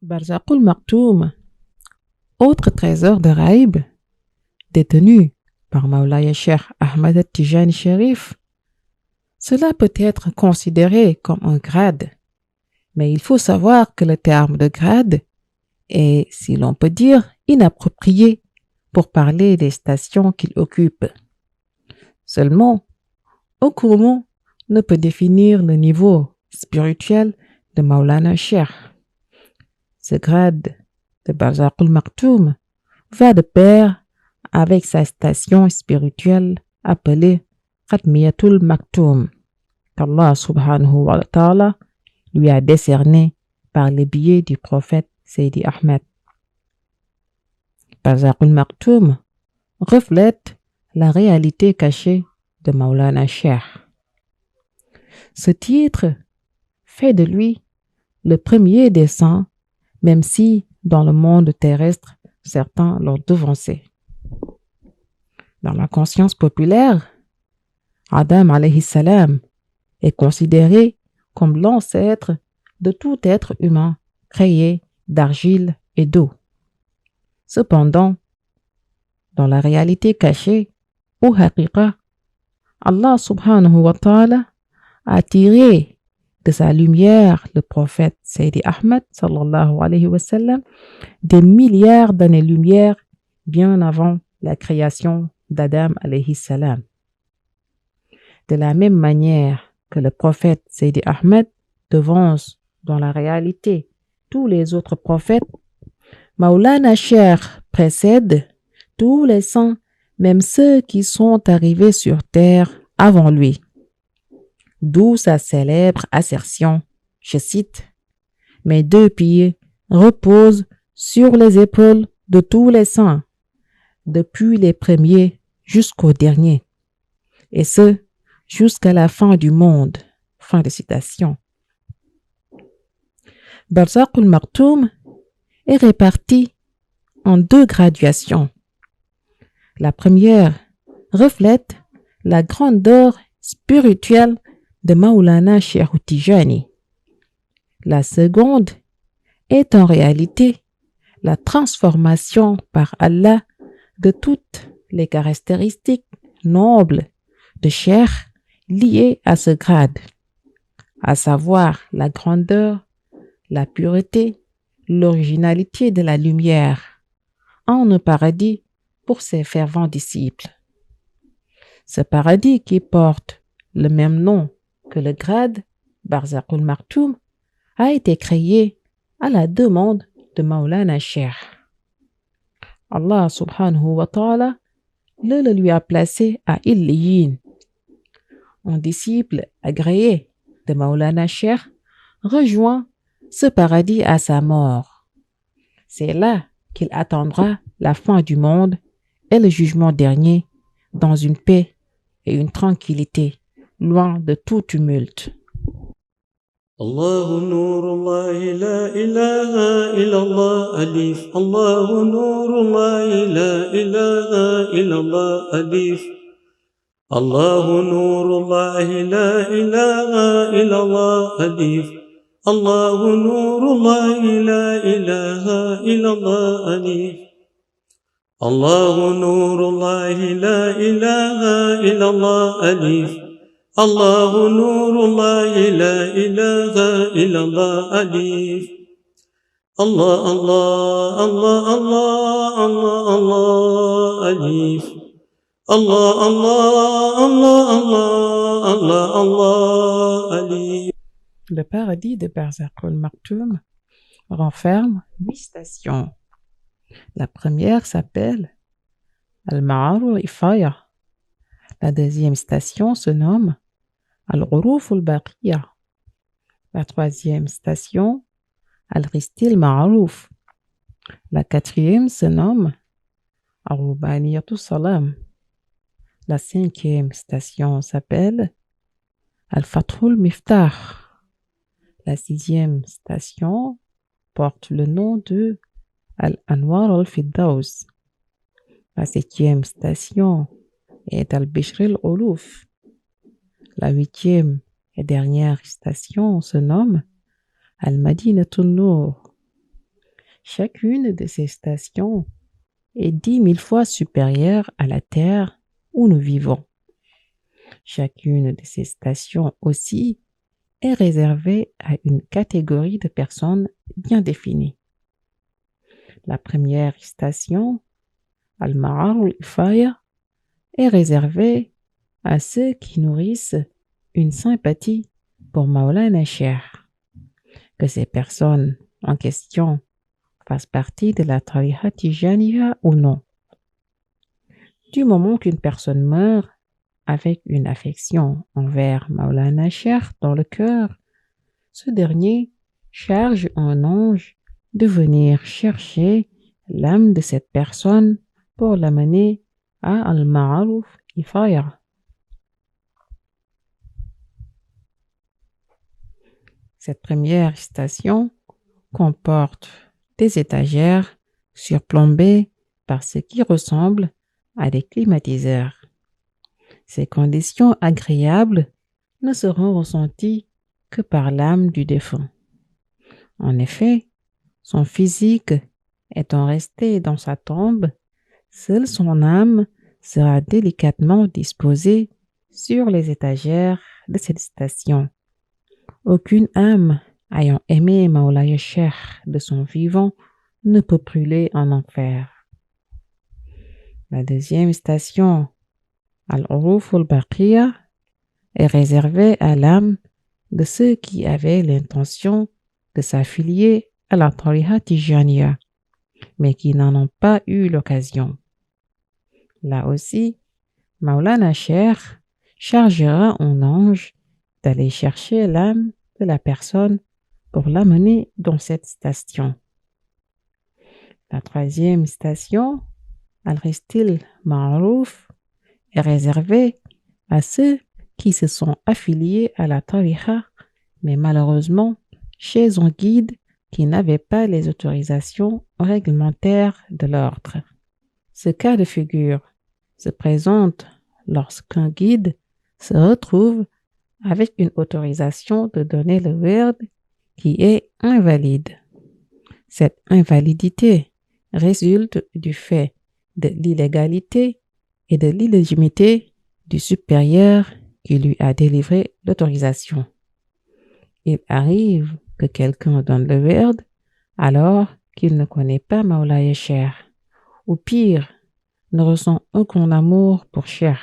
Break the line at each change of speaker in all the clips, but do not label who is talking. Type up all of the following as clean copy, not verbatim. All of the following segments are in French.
Barzakhoul Maktoum, autre trésor de Raïb, détenu par Maulaya Cheikh Ahmad Tijani Sharif. Cela peut être considéré comme un grade, mais il faut savoir que le terme de grade est, si l'on peut dire, inapproprié pour parler des stations qu'il occupe. Seulement, un court mot ne peut définir le niveau spirituel de Maulana Cheikh. Ce grade de Barzakhoul Maktoum va de pair avec sa station spirituelle appelée Khatmiyatul Maktoum, qu'Allah subhanahu wa ta'ala lui a décerné par le biais du prophète Seydi Ahmed. Barzakhoul Maktoum reflète la réalité cachée de Maulana Cheikh. Ce titre fait de lui le premier des saints, même si dans le monde terrestre, certains l'ont devancé. Dans la conscience populaire, Adam alayhi salam est considéré comme l'ancêtre de tout être humain créé d'argile et d'eau. Cependant, dans la réalité cachée, ou haqiqa, Allah subhanahu wa ta'ala a tiré de sa lumière le prophète Seydi Ahmed sallallahu alayhi wa sallam des milliards d'années-lumière bien avant la création d'Adam alayhi salam. De la même manière que le prophète Seydi Ahmed devance dans la réalité tous les autres prophètes, Maulana Cheikh précède tous les saints, même ceux qui sont arrivés sur terre avant lui. D'où sa célèbre assertion, je cite, « Mes deux pieds reposent sur les épaules de tous les saints, depuis les premiers jusqu'aux derniers, et ce, jusqu'à la fin du monde. » Fin de citation. Barzakhoul Maktoum est réparti en deux graduations. La première reflète la grandeur spirituelle de Maulana Cheikh Tijani. La seconde est en réalité la transformation par Allah de toutes les caractéristiques nobles de Cheikh liées à ce grade, à savoir la grandeur, la pureté, l'originalité de la lumière, en un paradis pour ses fervents disciples. Ce paradis qui porte le même nom que le grade Barzakhoul Maktoum a été créé à la demande de Maulana Cheikh. Allah subhanahu wa ta'ala le lui a placé à Illiyin. Un disciple agréé de Maulana Cheikh rejoint ce paradis à sa mort. C'est là qu'il attendra la fin du monde et le jugement dernier dans une paix et une tranquillité, loin de tout tumulte.
الله نور الله لا إله إلا الله أليف الله نور الله لا إله إلا الله أليف الله نور الله لا إله إلا الله أليف الله نور الله لا إله إلا الله أليف الله نور الله لا إله إلا الله أليف الله نور الله لا إله إلا الله أليف الله الله الله الله الله الله أليف الله الله الله الله الله الله أليف.
Le paradis de Barzakhoul Maktoum renferme 8 stations. La première s'appelle Al-Ma'arul Ifaya. La deuxième station se nomme Al-Ghuruf al-Baqiya. La troisième station, Al-Ristil Ma'arouf. La quatrième se nomme Al-Rubaniyatul Salam. La cinquième station s'appelle Al-Fathul Miftah. La sixième station porte le nom de Al-Anwar al-Fiddaus. La septième station est Al-Bishr al-Uluf. La huitième et dernière station se nomme Al-Madinatul Nour. Chacune de ces stations est 10 000 fois supérieure à la Terre où nous vivons. Chacune de ces stations aussi est réservée à une catégorie de personnes bien définie. La première station, Al-Ma'ar al-Ifaya, est réservée à ceux qui nourrissent une sympathie pour Maulana Cheikh. Que ces personnes en question fassent partie de la Tariqa Tijaniya ou non. Du moment qu'une personne meurt avec une affection envers Maulana Cheikh dans le cœur, ce dernier charge un ange de venir chercher l'âme de cette personne pour l'amener à Al-Ma'aruf Ifaya. Cette première station comporte des étagères surplombées par ce qui ressemble à des climatiseurs. Ces conditions agréables ne seront ressenties que par l'âme du défunt. En effet, son physique étant resté dans sa tombe, seule son âme sera délicatement disposée sur les étagères de cette station. Aucune âme ayant aimé Maulaya Cheikh de son vivant ne peut brûler en enfer. La deuxième station, Al-Uruf al-Baqiya, est réservée à l'âme de ceux qui avaient l'intention de s'affilier à la Tariqa Tijaniya, mais qui n'en ont pas eu l'occasion. Là aussi, Maulana Cheikh chargera un ange d'aller chercher l'âme de la personne pour l'amener dans cette station. La troisième station, Al-Ristil Ma'rouf, est réservée à ceux qui se sont affiliés à la Tariqa, mais malheureusement chez un guide qui n'avait pas les autorisations réglementaires de l'ordre. Ce cas de figure se présente lorsqu'un guide se retrouve avec une autorisation de donner le wird qui est invalide. Cette invalidité résulte du fait de l'illégalité et de l'illégitimité du supérieur qui lui a délivré l'autorisation. Il arrive que quelqu'un donne le wird alors qu'il ne connaît pas Maulaya Cheikh, ou pire, ne ressent aucun amour pour Cheikh.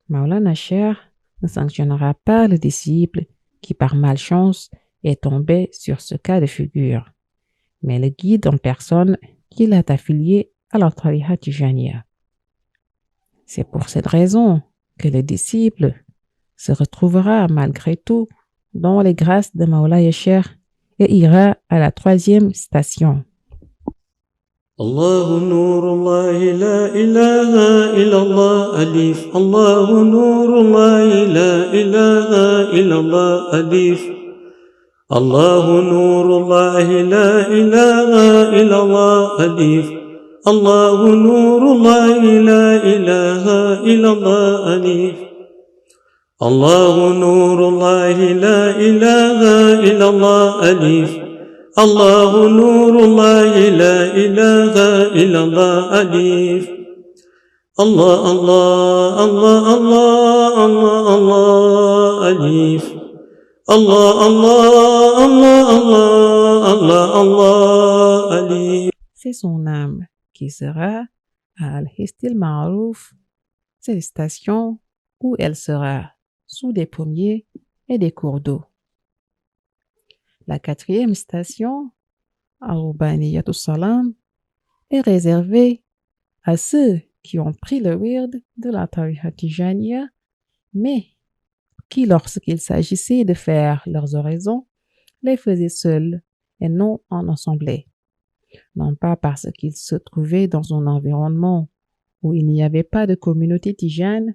Maulana Cheikh ne sanctionnera pas le disciple qui par malchance est tombé sur ce cas de figure, mais le guide en personne qui l'a affilié à la Tariqa Tijaniya. C'est pour cette raison que le disciple se retrouvera malgré tout dans les grâces de Maulaya Cheikh et ira à la troisième station.
الله نور الله لا إله إلا الله أليف الله نور الله لا إله إلا الله أليف الله نور الله لا إله إلا الله أليف الله نور الله لا إله إلا الله أليف الله نور الله لا إله إلا الله أليف الله نور الله لا إله إلا الله أليف الله الله الله الله الله الله أليف الله الله الله الله الله الله أليف.
C'est son âme qui sera à Al-Ristil Ma'rouf, cette station où elle sera sous des pommiers et des cours d'eau. La quatrième station, Al-Rubaniyat Salam, est réservée à ceux qui ont pris le wird de la Tariqa Tijaniya, mais qui, lorsqu'il s'agissait de faire leurs oraisons, les faisaient seuls et non en assemblée. Non pas parce qu'ils se trouvaient dans un environnement où il n'y avait pas de communauté tijane,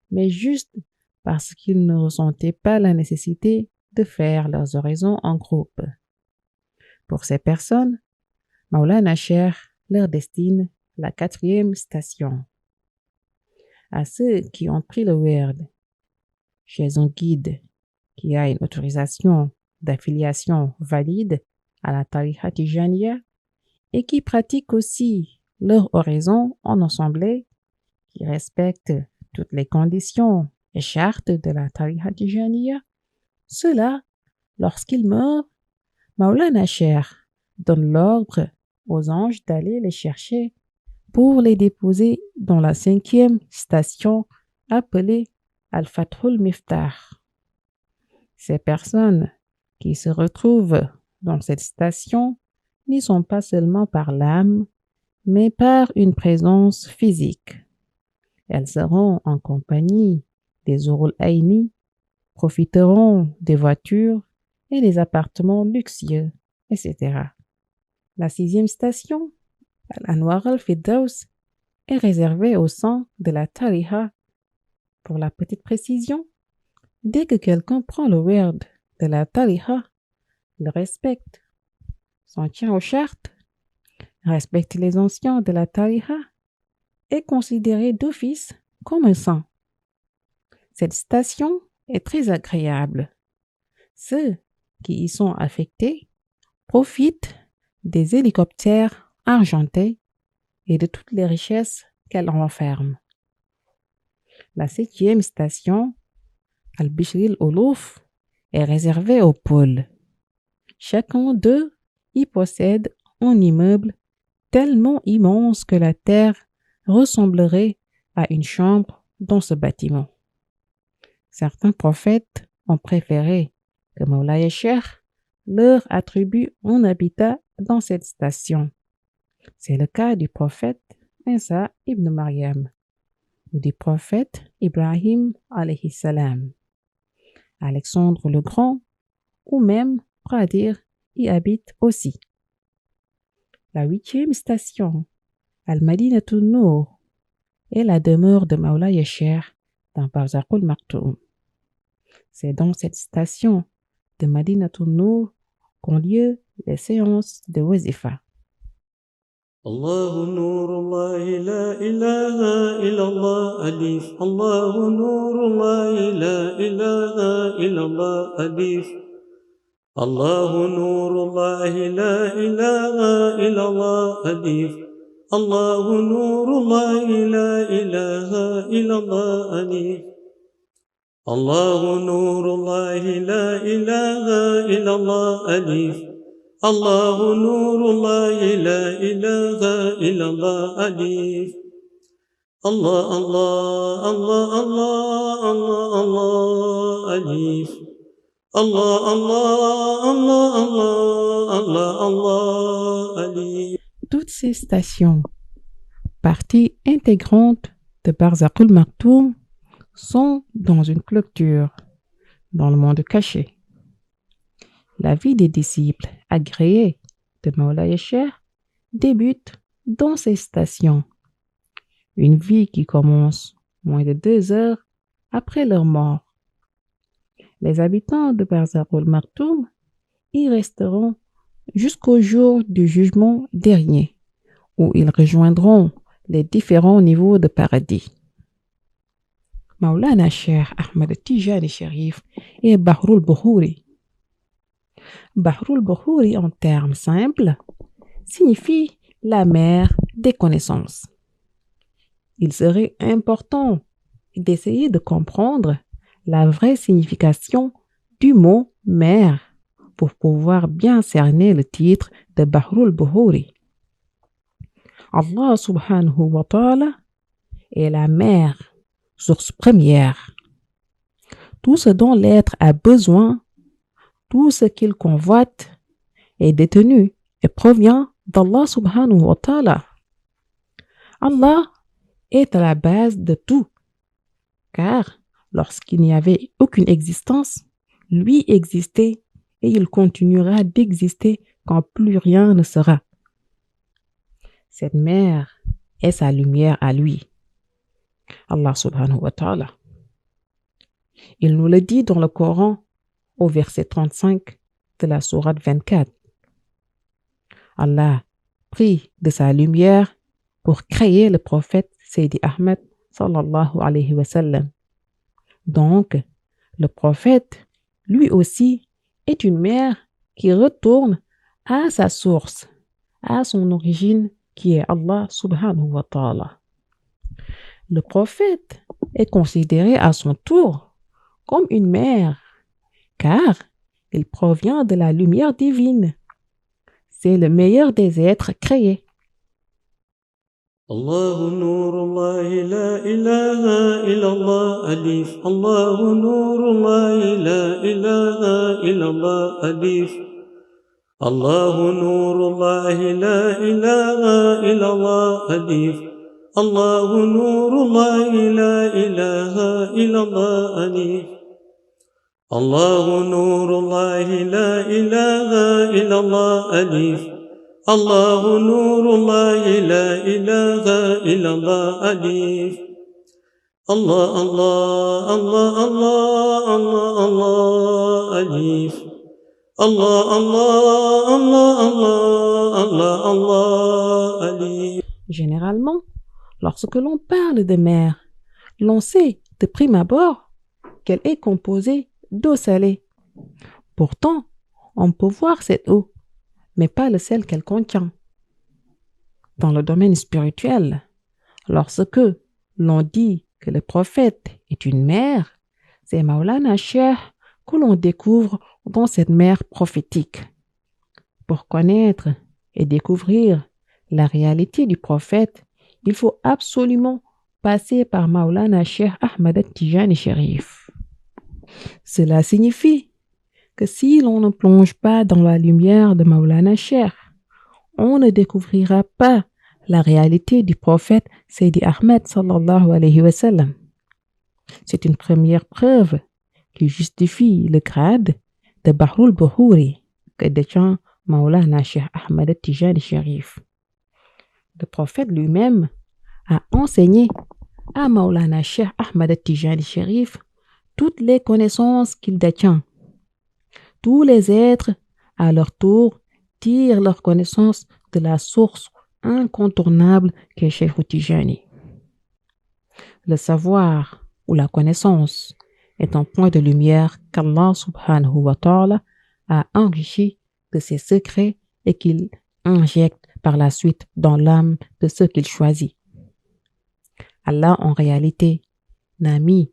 mais juste parce qu'ils ne ressentaient pas la nécessité de faire leurs oraisons en groupe. Pour ces personnes, Maulana Cheikh leur destine la quatrième station. À ceux qui ont pris le wird chez un guide qui a une autorisation d'affiliation valide à la Tariqa Tijaniya, et qui pratiquent aussi leur oraison en assemblée, qui respectent toutes les conditions et chartes de la tariqa tijaniya. Cela, lorsqu'ils meurent, Maulana Cheikh donne l'ordre aux anges d'aller les chercher pour les déposer dans la 5e station appelée Al-Fathul Miftah. Ces personnes qui se retrouvent dans cette station n'y sont pas seulement par l'âme, mais par une présence physique. Elles seront en compagnie des Urul Aini, profiteront des voitures et des appartements luxueux, etc. La 6e station, Al-Anwar al-Firdaus, est réservée au sang de la tariqa. Pour la petite précision, dès que quelqu'un prend le werd de la tariqa, le respecte, s'en tient aux chartes, respecte les anciens de la tariqa, est considéré d'office comme un saint. Cette station est très agréable. Ceux qui y sont affectés profitent des hélicoptères argentés et de toutes les richesses qu'elle renferme. La 7e station, Al-Bishril Olouf, est réservée aux pôles. Chacun d'eux y possède un immeuble tellement immense que la terre ressemblerait à une chambre dans ce bâtiment. Certains prophètes ont préféré que Maulaya Cheikh leur attribue un habitat dans cette station. C'est le cas du prophète Isa ibn Maryam ou du prophète Ibrahim alayhi salam. Alexandre le Grand ou même Pradir y habite aussi. La 8e station, Al-Madinatul Nour, est la demeure de Maulaya Cheikh dans Barzakh Maktoum. C'est dans cette station de Madinatul Nour qu'ont lieu les séances de wazifa.
الله نور الله لا إله إلا الله أليف الله نور الله لا إله إلا الله أليف الله نور الله لا إله إلا الله أليف الله نور الله لا إله إلا الله أليف الله نور الله لا إله إلا الله أليف الله نور الله لا إله إلا الله أليف الله الله الله الله الله الله أليف الله الله الله الله الله الله أليف.
Toutes ces stations, partie intégrante de Barzakh Maktoum, sont dans une clôture, dans le monde caché. La vie des disciples agréés de Maulaya Cheikh débute dans ces stations. Une vie qui commence moins de 2 heures après leur mort. Les habitants de Barzakh Maktoum y resteront jusqu'au jour du jugement dernier, où ils rejoindront les différents niveaux de paradis. Maulana Cheikh Ahmed Tijani Sharif et Bahrul Buhouri. Bahrul Buhouri, en termes simples, signifie la mer des connaissances. Il serait important d'essayer de comprendre la vraie signification du mot mer pour pouvoir bien cerner le titre de Bahrul Buhouri. Allah subhanahu wa ta'ala est la mer, source première. Tout ce dont l'être a besoin, tout ce qu'il convoite est détenu et provient d'Allah subhanahu wa ta'ala. Allah est à la base de tout, car lorsqu'il n'y avait aucune existence, lui existait et il continuera d'exister quand plus rien ne sera. Cette mer est sa lumière à lui, Allah subhanahu wa ta'ala. Il nous le dit dans le Coran au verset 35 de la sourate 24. Allah prit de sa lumière pour créer le prophète Sayyidi Ahmed sallallahu alayhi wa sallam. Donc, le prophète, lui aussi, est une mer qui retourne à sa source, à son origine qui est Allah subhanahu wa ta'ala. Le prophète est considéré à son tour comme une mère car il provient de la lumière divine. C'est le meilleur des êtres créés.
الله نور الله لا إله إلا الله أليف الله نور الله لا إله إلا الله أليف الله نور الله لا إله إلا الله أليف الله نور الله لا إله إلا الله أليف الله نور الله لا إله إلا الله أليف الله نور الله لا إله إلا الله أليف الله الله الله الله الله الله أليف الله الله الله الله الله الله أليف.
Généralement, lorsque l'on parle de mer, l'on sait de prime abord qu'elle est composée d'eau salée. Pourtant, on peut voir cette eau, mais pas le sel qu'elle contient. Dans le domaine spirituel, lorsque l'on dit que le prophète est une mer, c'est Maulana Cheikh que l'on découvre dans cette mer prophétique. Pour connaître et découvrir la réalité du prophète, il faut absolument passer par Maulana Cheikh Ahmad Tijani Sharif. Cela signifie que si l'on ne plonge pas dans la lumière de Maulana Cheikh, on ne découvrira pas la réalité du prophète Seydi Ahmed sallallahu alayhi wa sallam. C'est une première preuve qui justifie le grade de Bahrul Buhuri que détient Maulana Cheikh Ahmad Tijani Sharif. Le prophète lui-même a enseigné à Maulana Cheikh Ahmad Tijani Sharif toutes les connaissances qu'il détient. Tous les êtres, à leur tour, tirent leur connaissance de la source incontournable qu'est Cheikh Tijani. Le savoir ou la connaissance est un point de lumière qu'Allah subhanahu wa ta'ala a enrichi de ses secrets et qu'il injecte par la suite dans l'âme de ceux qu'il choisit. Allah, en réalité, n'a mis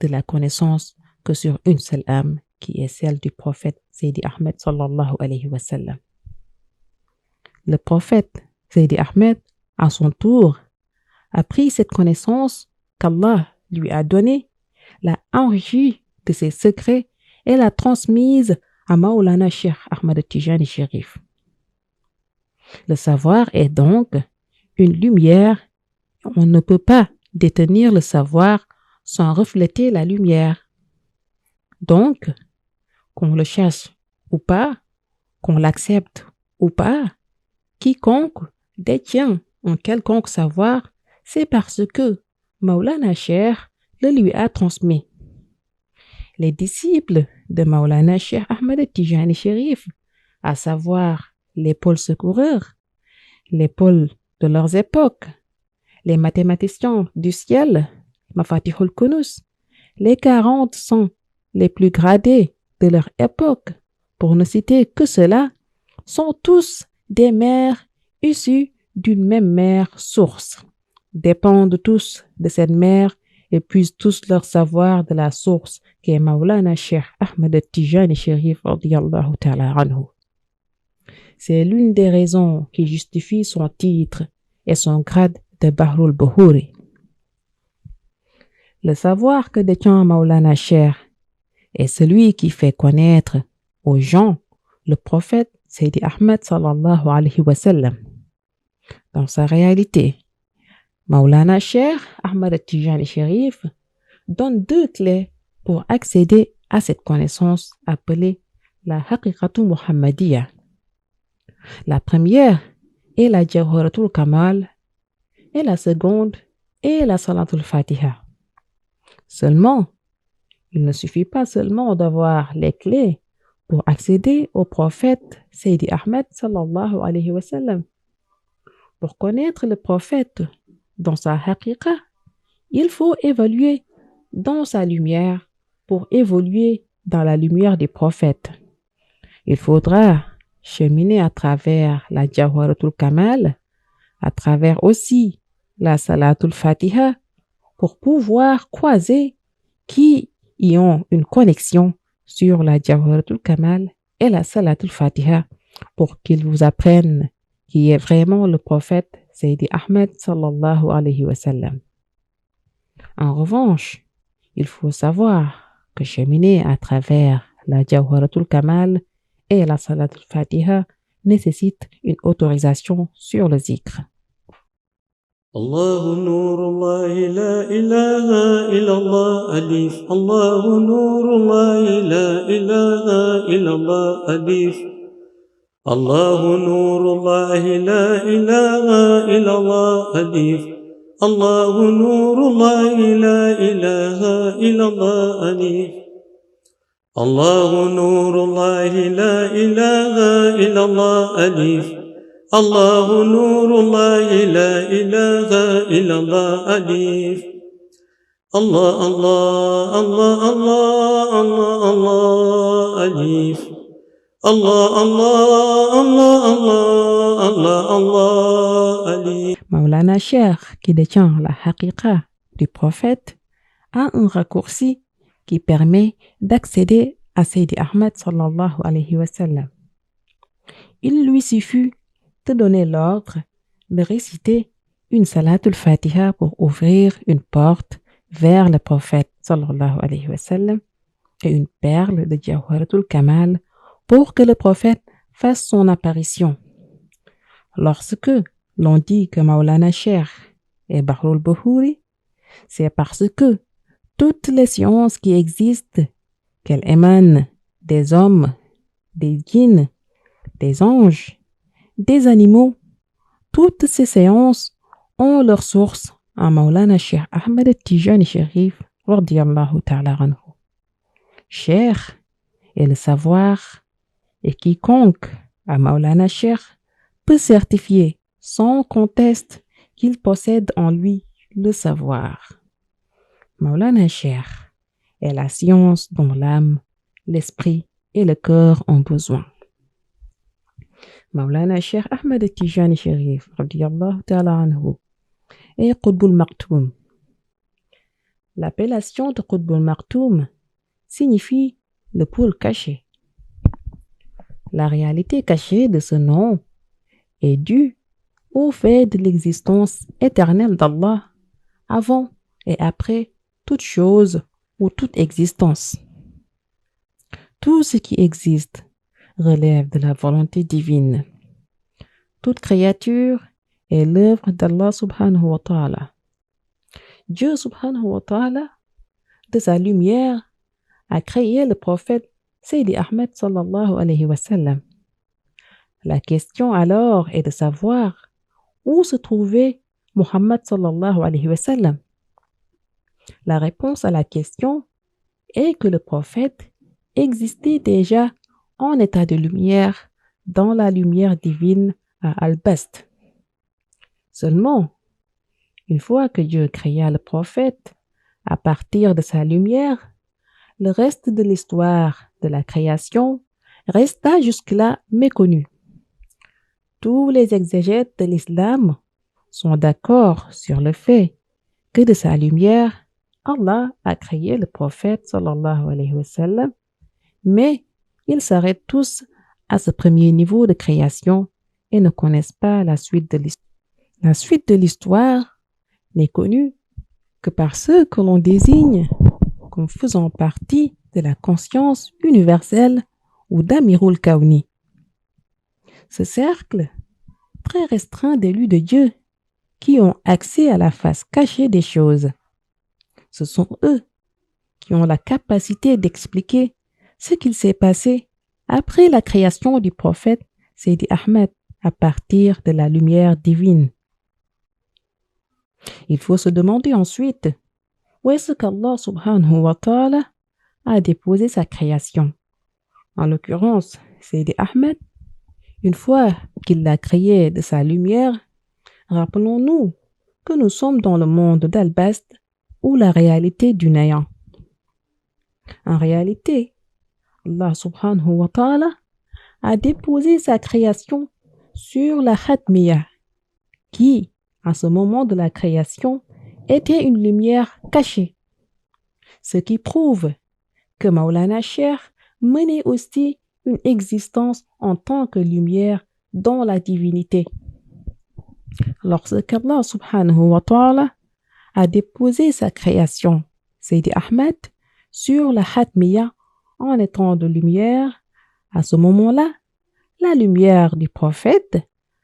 de la connaissance que sur une seule âme, qui est celle du prophète Seydi Ahmed sallallahu alayhi wa sallam. Le prophète Seydi Ahmed, à son tour, a pris cette connaissance qu'Allah lui a donnée, l'a enrichie de ses secrets et l'a transmise à Maulana Cheikh Ahmad Tijani Sharif. Le savoir est donc une lumière. On ne peut pas détenir le savoir sans refléter la lumière. Donc, qu'on le cherche ou pas, qu'on l'accepte ou pas, quiconque détient un quelconque savoir, c'est parce que Maulana Cheikh le lui a transmis. Les disciples de Maulana Cheikh Ahmad Tijani Sharif, à savoir les pôles secoureurs, les pôles de leurs époques, les mathématiciens du ciel, Mafatihul Kunus, les 40 sont les plus gradés de leur époque, pour ne citer que cela, sont tous des mers issues d'une même mère source, dépendent tous de cette mère et puisent tous leur savoir de la source qui est Maulana Cheikh Ahmad Tijani Sharif radiyallahu ta'ala anhu. C'est l'une des raisons qui justifie son titre et son grade de Bahrul Buhuri. Le savoir que détient Maulana Cheikh est celui qui fait connaître aux gens le prophète Seydi Ahmed sallallahu alayhi wa sallam. Dans sa réalité, Maulana Cheikh Ahmad Tijani Sharif donne deux clés pour accéder à cette connaissance appelée la Haqiqatu Muhammadiyya. La première est la Jawharatul Kamal et la seconde est la Salatul Fatiha. Seulement, il ne suffit pas seulement d'avoir les clés pour accéder au prophète Seydi Ahmed sallallahu alayhi wa sallam. Pour connaître le prophète dans sa haqiqa, il faut évoluer dans sa lumière pour évoluer dans la lumière des prophètes. Il faudra cheminer à travers la Jawharatul Kamal, à travers aussi la Salatul Fatiha, pour pouvoir croiser qui y ont une connexion sur la Jawharatul Kamal et la Salatul Fatiha, pour qu'ils vous apprennent qui est vraiment le prophète Sayyidi Ahmed sallallahu alayhi wa sallam. En revanche, il faut savoir que cheminer à travers la Jawharatul Kamal et la Salatul Fatiha nécessite une autorisation sur le zikr.
الله نور الله لا إله إلا الله أليف الله نور الله لا إله إلا الله أليف الله نور الله لا إله إلا الله أليف الله نور الله لا إله إلا الله أليف الله نور الله لا إله إلا الله أليف الله نور الله لا إله إلا الله أليف الله الله الله الله الله الله أليف الله الله الله الله الله الله أليف.
Maulana Cheikh, qui détient la haqiqa du prophète, a un raccourci qui permet d'accéder à Sayyidi Ahmed sallallahu alayhi wa sallam. Il lui suffit de donner l'ordre de réciter une salatul fatiha pour ouvrir une porte vers le prophète sallallahu alayhi wa sallam et une perle de Jawharatul Kamal pour que le prophète fasse son apparition. Lorsque l'on dit que Maulana Cheikh est Bahrul Buhuri, c'est parce que toutes les sciences qui existent, qu'elles émanent des hommes, des djinns, des anges, des animaux, toutes ces séances ont leur source en Maulana Cheikh Ahmed Tijani Sharif radiyallahu ta'ala anhu. Cheikh est le savoir et quiconque à Maulana Cheikh peut certifier sans conteste qu'il possède en lui le savoir. Maulana Cheikh est la science dont l'âme, l'esprit et le cœur ont besoin. Maulana Cheikh Ahmed Tijani Sharif radiyallahu ta'ala anhu et Qutbul Maktoum. L'appellation de Qutbul Maktoum signifie le pôle caché. La réalité cachée de ce nom est due au fait de l'existence éternelle d'Allah avant et après toute chose ou toute existence. Tout ce qui existe relève de la volonté divine. Toute créature est l'œuvre d'Allah subhanahu wa ta'ala. Dieu subhanahu wa ta'ala, de sa lumière, a créé le prophète Sayyidi Ahmed sallallahu alayhi wa sallam. La question alors est de savoir où se trouvait Muhammad sallallahu alayhi wa sallam. La réponse à la question est que le prophète existait déjà en état de lumière dans la lumière divine à Al-Bast. Seulement, une fois que Dieu créa le prophète à partir de sa lumière, le reste de l'histoire de la création resta jusque-là méconnu. Tous les exégètes de l'islam sont d'accord sur le fait que de sa lumière, Allah a créé le prophète sallallahu alayhi wa sallam, mais ils s'arrêtent tous à ce premier niveau de création et ne connaissent pas la suite de l'histoire. La suite de l'histoire n'est connue que par ceux que l'on désigne comme faisant partie de la conscience universelle ou d'Amirul Kauni. Ce cercle très restreint d'élus de Dieu qui ont accès à la face cachée des choses. Ce sont eux qui ont la capacité d'expliquer ce qu'il s'est passé après la création du prophète Sayyidi Ahmed à partir de la lumière divine. Il faut se demander ensuite où est-ce qu'Allah subhanahu wa ta'ala a déposé sa création. En l'occurrence, Sayyidi Ahmed, une fois qu'il l'a créé de sa lumière, rappelons-nous que nous sommes dans le monde d'Al-Bast ou la réalité du néant. En réalité, Allah subhanahu wa ta'ala a déposé sa création sur la Khatmiya, qui, à ce moment de la création, était une lumière cachée, ce qui prouve que Maulana Cheikh menait aussi une existence en tant que lumière dans la divinité. Lorsqu'Allah subhanahu wa ta'ala a déposé sa création, Seydi Ahmed, sur la Khatmiya en étant de lumière, à ce moment-là, la lumière du prophète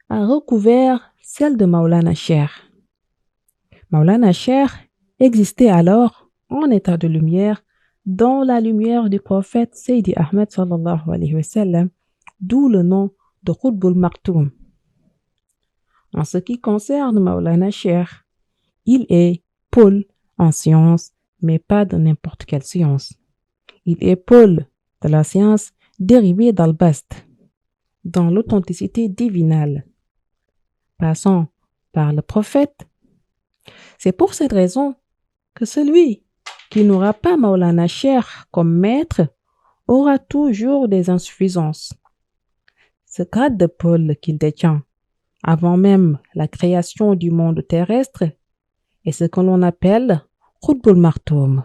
a recouvert celle de Maulana Cheikh. Maulana Cheikh existait alors en état de lumière dans la lumière du prophète Seydi Ahmed sallallahu alayhi wa sallam, d'où le nom de Qutbul Maktoum. En ce qui concerne Maulana Cheikh, il est Paul en science, mais pas de n'importe quelle science. Il est Paul de la science dérivée d'Al-Bast, dans l'authenticité divinale, passant par le prophète. C'est pour cette raison que celui qui n'aura pas Maulana Cheikh comme maître aura toujours des insuffisances. Ce grade de Paul qu'il détient, avant même la création du monde terrestre, est ce que l'on appelle Qutbul Maktoum.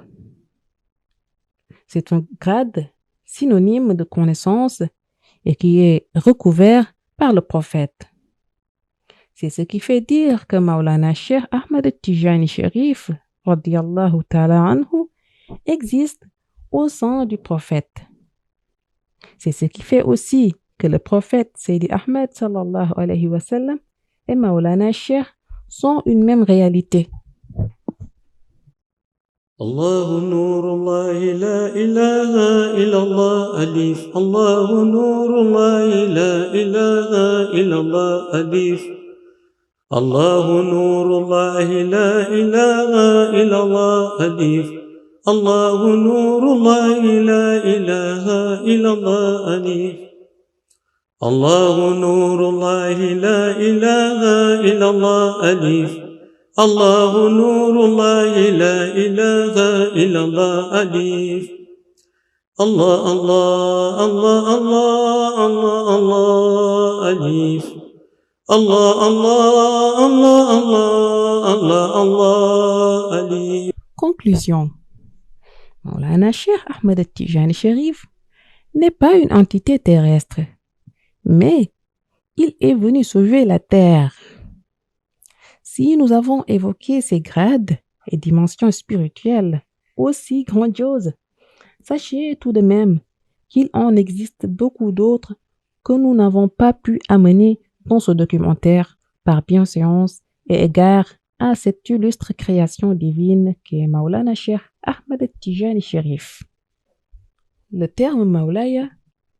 C'est un grade synonyme de connaissance et qui est recouvert par le prophète. C'est ce qui fait dire que Maulana Cheikh Ahmed Tijani Sharif, radiyallahu ta'ala anhu, existe au sein du prophète. C'est ce qui fait aussi que le prophète Seydi Ahmed sallallahu alayhi wa sallam et Maulana Cheikh sont une même réalité.
الله نور الله لا إله إلا الله أليف الله نور الله لا إله إلا الله أليف الله نور الله لا إله إلا الله أليف الله نور الله لا إله إلا الله أليف الله نور الله لا إله إلا الله أليف الله نور الله لا إله إلا الله أليف الله الله الله الله الله الله أليف الله الله الله الله الله الله أليف.
Conclusion. Maulana Cheikh Ahmed Tijani Sharif n'est pas une entité terrestre, mais il est venu sauver la terre. Si nous avons évoqué ces grades et dimensions spirituelles aussi grandioses, sachez tout de même qu'il en existe beaucoup d'autres que nous n'avons pas pu amener dans ce documentaire par bienséance et égard à cette illustre création divine qu'est Maulana Cheikh Ahmed Tijani Sharif. Le terme Maulaya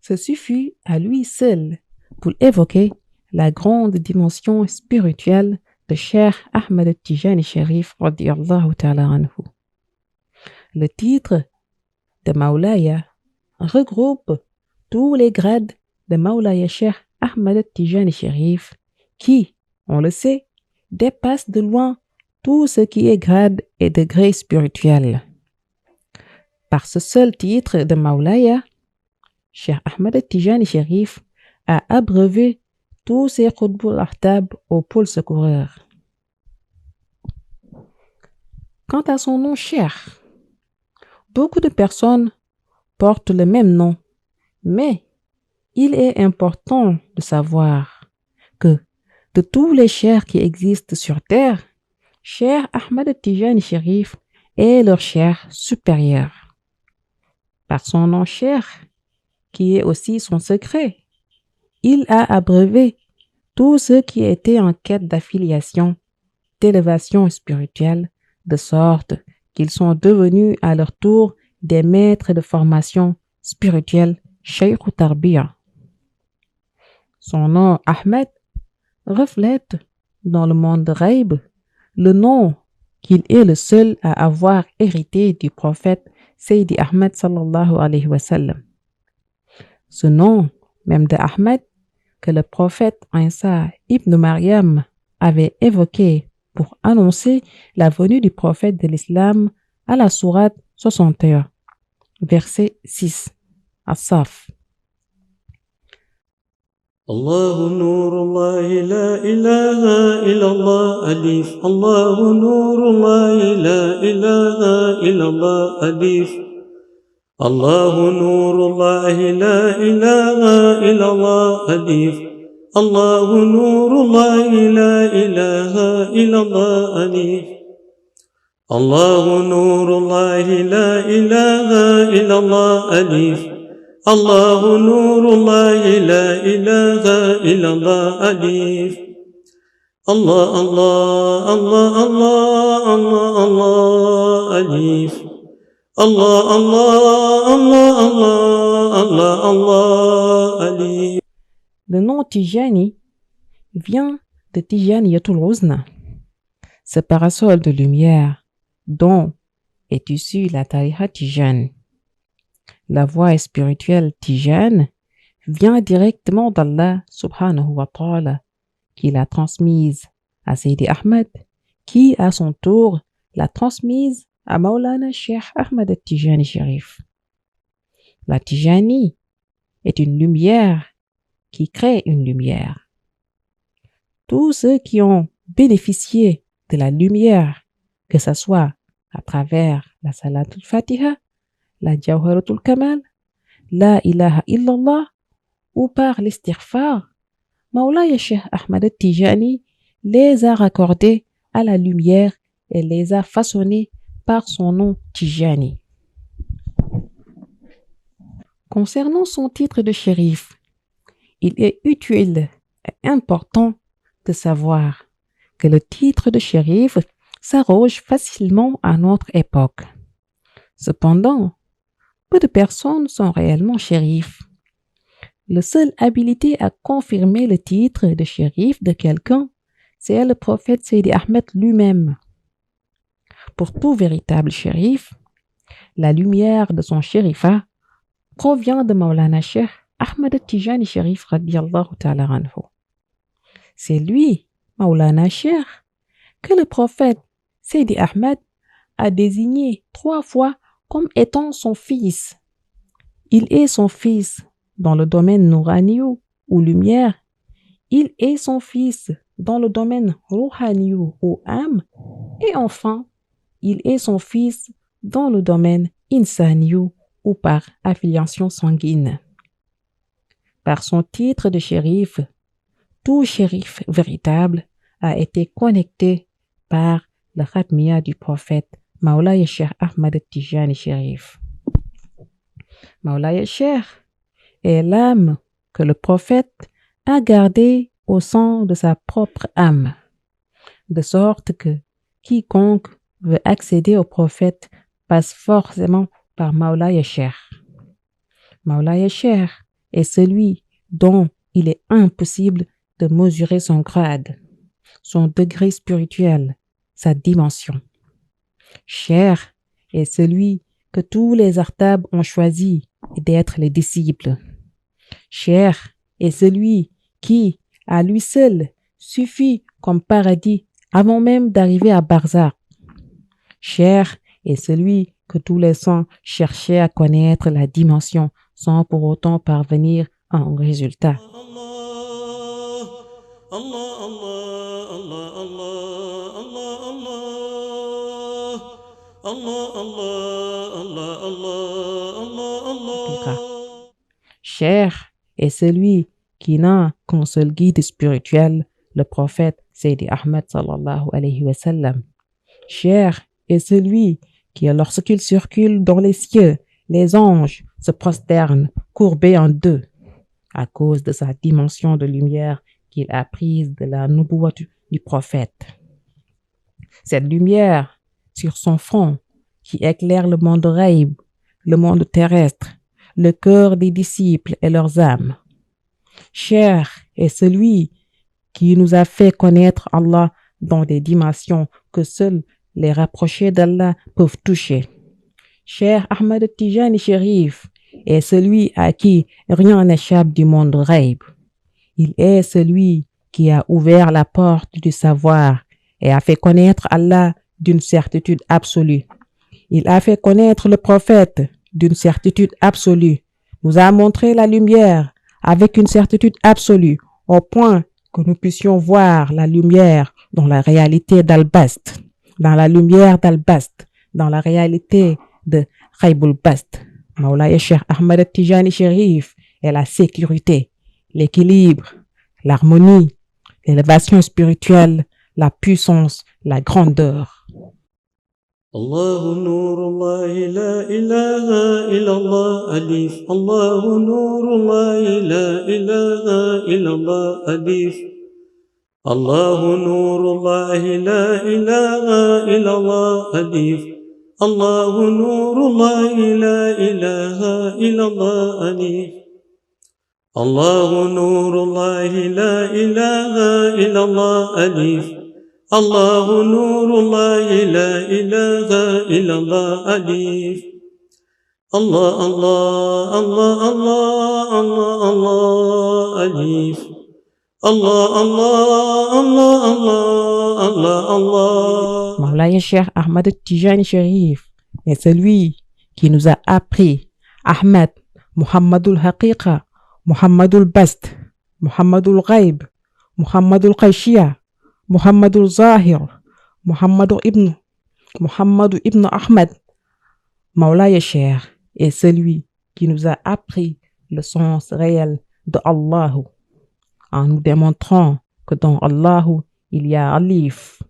se suffit à lui seul pour évoquer la grande dimension spirituelle de Cheikh Ahmed Tijani Sharif radiyallahu ta'ala anhu. Le titre de Maulaya regroupe tous les grades de Maulaya Cheikh Ahmed Tijani Sharif qui, on le sait, dépassent de loin tout ce qui est grade et degré spirituel. Par ce seul titre de Maulaya, Cheikh Ahmed Tijani Sharif a abreuvé tous ces Qutbul Ahtab au pôle secoureur. Quant à son nom Cheikh, beaucoup de personnes portent le même nom, mais il est important de savoir que de tous les cheikhs qui existent sur terre, Cheikh Ahmed Tijani Sharif est leur cheikh supérieur. Par son nom Cheikh, qui est aussi son secret, il a abreuvé tous ceux qui étaient en quête d'affiliation, d'élévation spirituelle, de sorte qu'ils sont devenus à leur tour des maîtres de formation spirituelle Cheikh Tarbiya. Son nom Ahmed reflète dans le monde de Ghaib le nom qu'il est le seul à avoir hérité du prophète Seydi Ahmed sallallahu alayhi wa sallam. Ce nom même de Ahmed que le prophète Isa ibn Maryam avait évoqué pour annoncer la venue du prophète de l'islam à la sourate 61, verset 6, As-Saf.
الله نور الله لا إله إلا الله ألف الله نور الله لا إله إلا الله ألف الله نور الله لا إله إلا الله ألف الله نور الله لا إله إلا الله ألف الله نور الله لا إله إلا الله ألف الله نور الله لا إله إلا الله ألف الله الله الله الله الله الله ألف الله الله الله الله الله الله ألف.
Le nom Tijani vient de Tijaniyatul Uzna, ce parasol de lumière dont est issue la tariqa Tijane. La voie spirituelle Tijane vient directement d'Allah subhanahu wa ta'ala qui l'a transmise à Sidi Ahmed qui à son tour l'a transmise à Maulana Cheikh Ahmed Tijani Sharif. La Tijani est une lumière qui crée une lumière. Tous ceux qui ont bénéficié de la lumière, que ce soit à travers la Salatul Fatiha, la Jawharatul Kamal, la ilaha illallah ou par l'istighfar, Maulaya Cheikh Ahmed Tijani les a raccordés à la lumière et les a façonnés par son nom Tijani. Concernant son titre de shérif, il est utile et important de savoir que le titre de shérif s'arroge facilement à notre époque. Cependant, peu de personnes sont réellement shérifs. Le seul habilité à confirmer le titre de shérif de quelqu'un, c'est le prophète Sidi Ahmed lui-même. Pour tout véritable shérif, la lumière de son shérifa provient de Maulana Cheikh Ahmed Tijani Sharif radiyallahu ta'ala anhu. C'est lui, Maulana Cheikh, que le prophète Sidi Ahmed a désigné 3 fois comme étant son fils. Il est son fils dans le domaine Nouraniyu ou lumière. Il est son fils dans le domaine Rouhaniyu ou âme. Et enfin, il est son fils dans le domaine Insaniyu ou par affiliation sanguine. Par son titre de shérif, tout shérif véritable a été connecté par le khatmiya du prophète Maulaya Cheikh Ahmed Tijani Sharif. Maulaya Cheikh est l'âme que le prophète a gardée au sein de sa propre âme, de sorte que quiconque veut accéder au prophète passe forcément par Maulaya Cheikh. Maulaya Cheikh est celui dont il est impossible de mesurer son grade, son degré spirituel, sa dimension. Cheikh est celui que tous les artabes ont choisi d'être les disciples. Cheikh est celui qui, à lui seul, suffit comme paradis avant même d'arriver à Barzakh. Cheikh est celui que tous les saints cherchaient à connaître la dimension sans pour autant parvenir à un résultat. Cheikh est celui qui n'a qu'un seul guide spirituel, le prophète Sidi Ahmed sallallahu alayhi wa sallam. Cheikh est celui qui, lorsqu'il circule dans les cieux, les anges se prosternent, courbés en deux, à cause de sa dimension de lumière qu'il a prise de la nubuwwat du prophète. Cette lumière sur son front qui éclaire le monde ghaib, le monde terrestre, le cœur des disciples et leurs âmes. Cheikh est celui qui nous a fait connaître Allah dans des dimensions que seuls les rapprochés d'Allah peuvent toucher. Cheikh Ahmed Tijani Sharif est celui à qui rien n'échappe du monde ghaib. Il est celui qui a ouvert la porte du savoir et a fait connaître Allah d'une certitude absolue. Il a fait connaître le prophète d'une certitude absolue, nous a montré la lumière avec une certitude absolue, au point que nous puissions voir la lumière dans la réalité d'Al-Bast, dans la lumière d'Al-Bast, dans la réalité de Khaybul Bast. Maulaya Cheikh Ahmad Tijani Sherif est la sécurité, l'équilibre, l'harmonie, l'élévation spirituelle, la puissance, la grandeur.
الله نور الله لا إله إلا الله أليف الله نور الله لا إله إلا الله أليف الله نور الله لا إله إلا الله أليف الله نور الله لا إله إلا الله أليف الله نور الله لا إله إلا الله أليف الله نور الله لا إله إلا الله أليف الله الله الله الله الله الله أليف الله الله الله الله الله الله.
Maulaya Cheikh Ahmad Tijani Sherif est celui qui nous a appris Ahmed, Muhammadul Haqiqa, Muhammadul Bast, Muhammadul Ghaib, Muhammadul Qaishia, Muhammadul Zahir, Muhammadu ibn Ahmed. Maulaya Cheikh est celui qui nous a appris le sens réel de Allah, en nous démontrant que dans Allah, il y a Alif,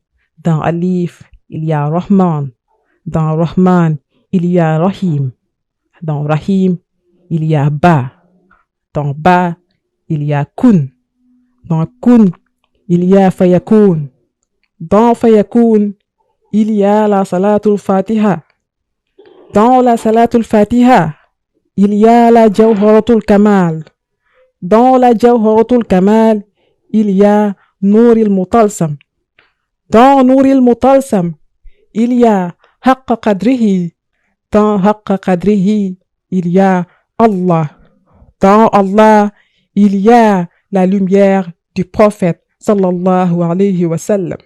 dans Alif, il y a Rahman, dans Rahman, il y a Rahim, dans Rahim, il y a Ba, dans Ba, il y a Kun, dans Kun, il y a Fayakun, dans Fayakun, il y a la Salatul Fatiha, dans la Salatul Fatiha, il y a la Jawharatul Kamal, dans la Jawharatul Kamal, il y a Nouril Mutalsam, dans Nouril Mutalsam, il y a Haqqa Qadrihi, dans Haqqa Qadrihi, il y a Allah, dans Allah, il y a la lumière du prophète sallallahu alayhi wa sallam.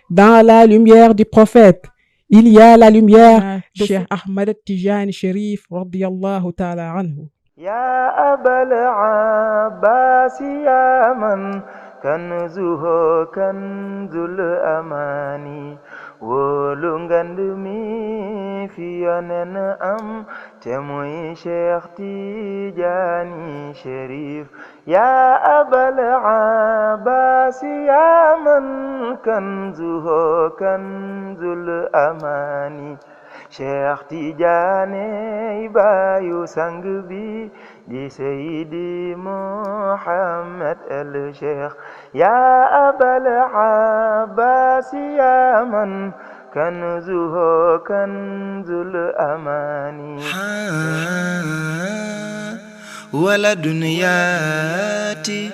Dans la lumière du prophète, il y a la lumière de Cheikh Ahmad Tijani Sherif radiyallahu ta'ala anhu.
Ya Abal Abbas ya man kanzuhu kanzul amani wóolu ngand mi fi yonen am te muy Cheikh Tijani Sherif ya Abal Abbas ya man kanzuhu kanzul amani Cheikh Tijani bayu sang bi di Seydi Muhammad el Cheikh ya Abal Abbas ya man kanzuhu kanzul amani wala dunyati